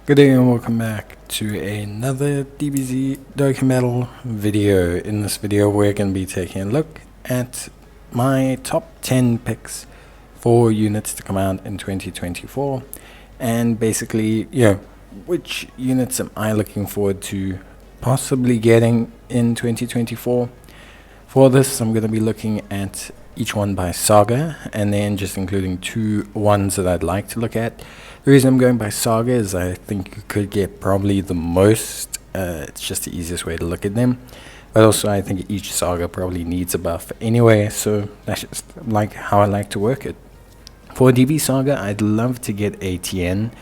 Good day and welcome back to another DBZ Dokkan video. In this video we're going to be taking a look at my top 10 picks for units to come out in 2024, and basically, which units am I looking forward to possibly getting in 2024. For this I'm going to be looking at each one by saga, and then just including two ones that I'd like to look at. The reason I'm going by saga is I think you could get probably the most, it's just the easiest way to look at them, but also I think each saga probably needs a buff anyway, so that's just like how I like to work it. For DB Saga, I'd love to get ATN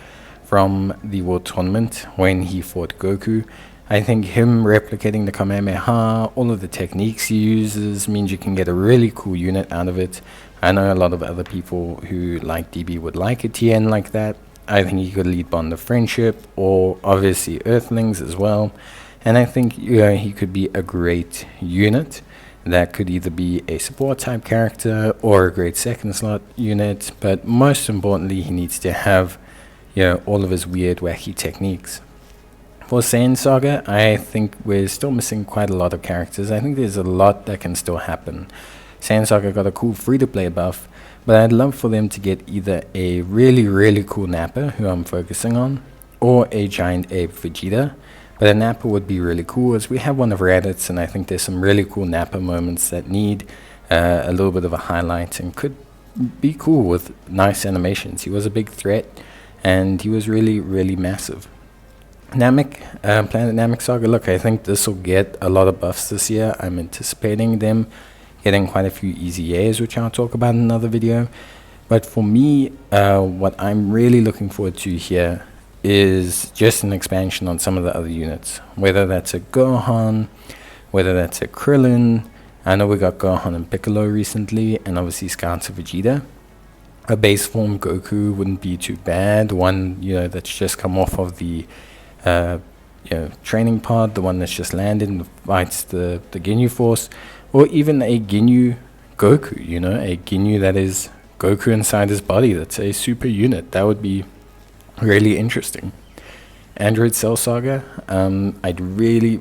from the World Tournament when he fought Goku. I think him replicating the Kamehameha, all of the techniques he uses, means you can get a really cool unit out of it. I know a lot of other people who like DB would like a TN like that. I think he could lead Bond of Friendship, or obviously Earthlings as well. And I think he could be a great unit that could either be a support type character or a great second slot unit. But most importantly, he needs to have all of his weird wacky techniques. For Saiyan Saga, I think we're still missing quite a lot of characters. I think there's a lot that can still happen. Saiyan Saga got a cool free-to-play buff, but I'd love for them to get either a really cool Nappa, who I'm focusing on, or a Giant Ape Vegeta. But a Nappa would be really cool, as we have one of Raditz, and I think there's some really cool Nappa moments that need a little bit of a highlight and could be cool with nice animations. He was a big threat, and he was really massive. Namek, Planet Namek Saga, look, I think this will get a lot of buffs this year. I'm anticipating them getting quite a few EZAs, which I'll talk about in another video. But for me, what I'm really looking forward to here is just an expansion on some of the other units, whether that's a Gohan, whether that's a Krillin. I know we got Gohan and Piccolo recently, and obviously Scouts of Vegeta. A base form Goku wouldn't be too bad, one that's just come off of the training pod, the one that's just landed and fights the Ginyu Force, or even a Ginyu Goku, a Ginyu that is Goku inside his body, that's a super unit. That would be really interesting. Android Cell Saga, I'd really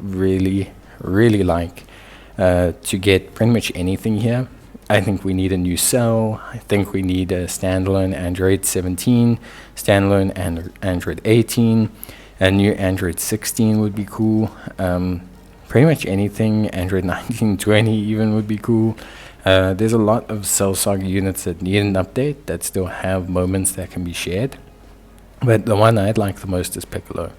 like to get pretty much anything here. I think we need a new Cell. I think we need a standalone Android 17, standalone Android 18, a new Android 16 would be cool. Pretty much anything, Android 1920 even would be cool. There's a lot of Cell Saga units that need an update, that still have moments that can be shared. But the one I'd like the most is Piccolo.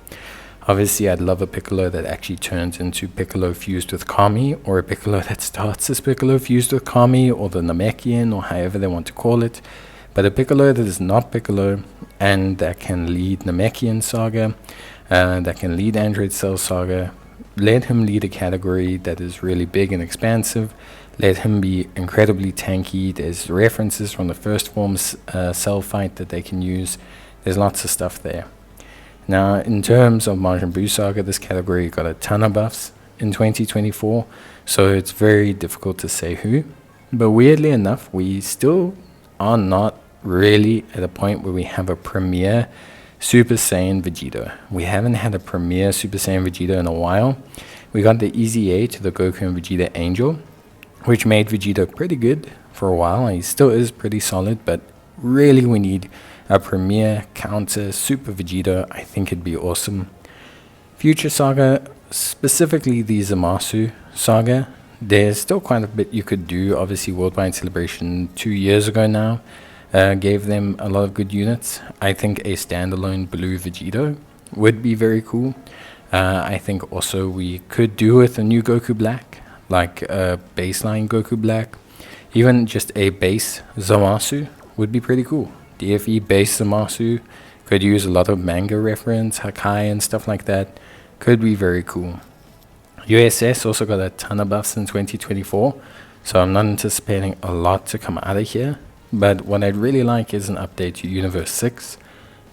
Obviously, I'd love a Piccolo that actually turns into Piccolo fused with Kami, or a Piccolo that starts as Piccolo fused with Kami, or the Namekian, or however they want to call it. But a Piccolo that is not Piccolo, and that can lead Namekian Saga, that can lead Android Cell Saga. Let him lead a category that is really big and expansive. Let him be incredibly tanky. There's references from the first form Cell fight that they can use. There's lots of stuff there. Now, in terms of Majin Buu Saga, this category got a ton of buffs in 2024, so it's very difficult to say who. But weirdly enough, we still are not really at a point where we have a premier Super Saiyan Vegeta. We haven't had a premier Super Saiyan Vegeta in a while. We got the EZA to the Goku and Vegeta Angel, which made Vegeta pretty good for a while. He still is pretty solid, but really we need a premier counter Super Vegeta. I think it'd be awesome. Future Saga, specifically the Zamasu Saga, there's still quite a bit you could do. Obviously, Worldwide Celebration 2 years ago now gave them a lot of good units. I think a standalone blue Vegeta would be very cool. I think also we could do with a new Goku Black, like a baseline Goku Black. Even just a base Zamasu would be pretty cool. DFE base Zamasu could use a lot of manga reference, Hakai and stuff like that. Could be very cool. USS also got a ton of buffs in 2024, so I'm not anticipating a lot to come out of here. But what I'd really like is an update to Universe 6.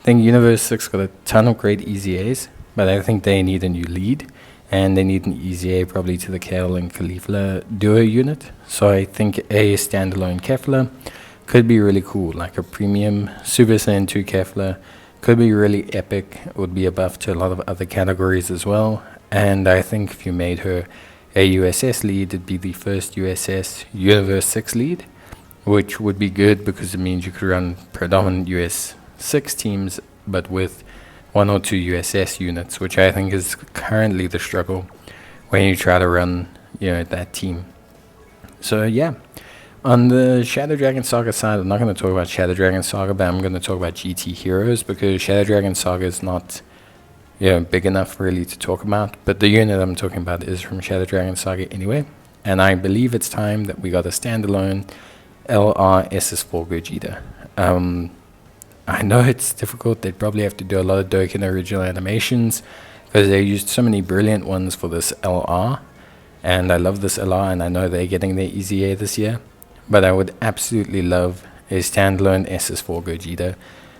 I think Universe 6 got a ton of great EZAs, but I think they need a new lead, and they need an EZA probably to the Kale and Caulifla duo unit. So I think a standalone Kefla could be really cool, like a premium Super Saiyan 2 Kefla Could be really epic. It would be a buff to a lot of other categories as well. And I think if you made her a USS lead, it'd be the first USS Universe 6 lead, which would be good because it means you could run predominant US 6 teams, but with 1 or 2 USS units, which I think is currently the struggle when you try to run, that team. So yeah, on the Shadow Dragon Saga side, I'm not going to talk about Shadow Dragon Saga, but I'm going to talk about GT Heroes because Shadow Dragon Saga is not, big enough really to talk about. But the unit I'm talking about is from Shadow Dragon Saga anyway, and I believe it's time that we got a standalone LR SS4 Gogeta. I know it's difficult. They'd probably have to do a lot of Dokkan original animations because they used so many brilliant ones for this LR. And I love this LR, and I know they're getting their EZA this year. But I would absolutely love a standalone SS4 Gogeta.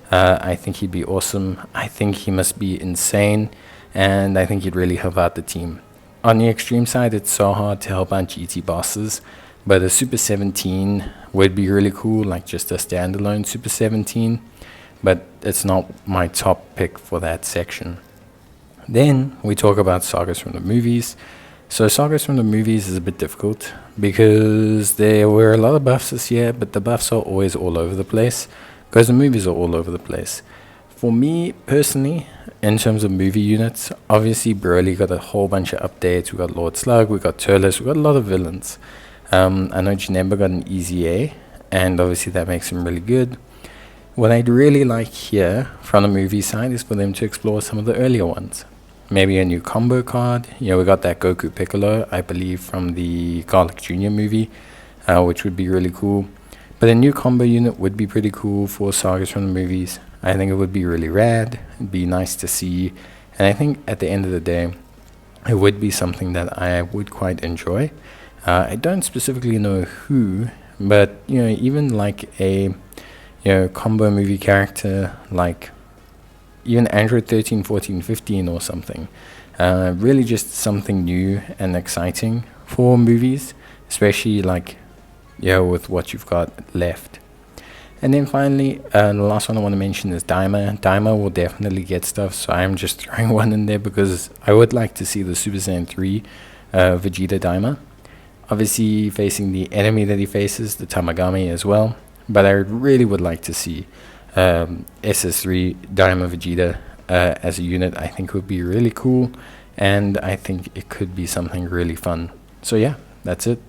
I think he'd be awesome. I think he must be insane. And I think he'd really help out the team. On the extreme side, it's so hard to help out GT bosses. But a Super 17 would be really cool, like just a standalone Super 17. But it's not my top pick for that section. Then we talk about sagas from the movies. So sagas from the movies is a bit difficult because there were a lot of buffs this year, but the buffs are always all over the place because the movies are all over the place. For me personally, in terms of movie units, obviously Broly got a whole bunch of updates. We got Lord Slug, we got Turles, we got a lot of villains. I know Janemba got an EZA, and obviously that makes him really good. What I'd really like here from the movie side is for them to explore some of the earlier ones. Maybe a new combo card. We got that Goku Piccolo, I believe, from the Garlic Jr. movie, which would be really cool. But a new combo unit would be pretty cool for sagas from the movies. I think it would be really rad. It'd be nice to see. And I think at the end of the day, it would be something that I would quite enjoy. I don't specifically know who, but, even like a combo movie character like even Android 13, 14, 15 or something. Really just something new and exciting for movies, especially like, with what you've got left. And then finally, the last one I want to mention is Daima. Daima will definitely get stuff, so I'm just throwing one in there because I would like to see the Super Saiyan 3 Vegeta Daima. Obviously facing the enemy that he faces, the Tamagami as well. But I really would like to see SS3 Daima Vegeta as a unit. I think would be really cool, and I think it could be something really fun. So yeah, that's it.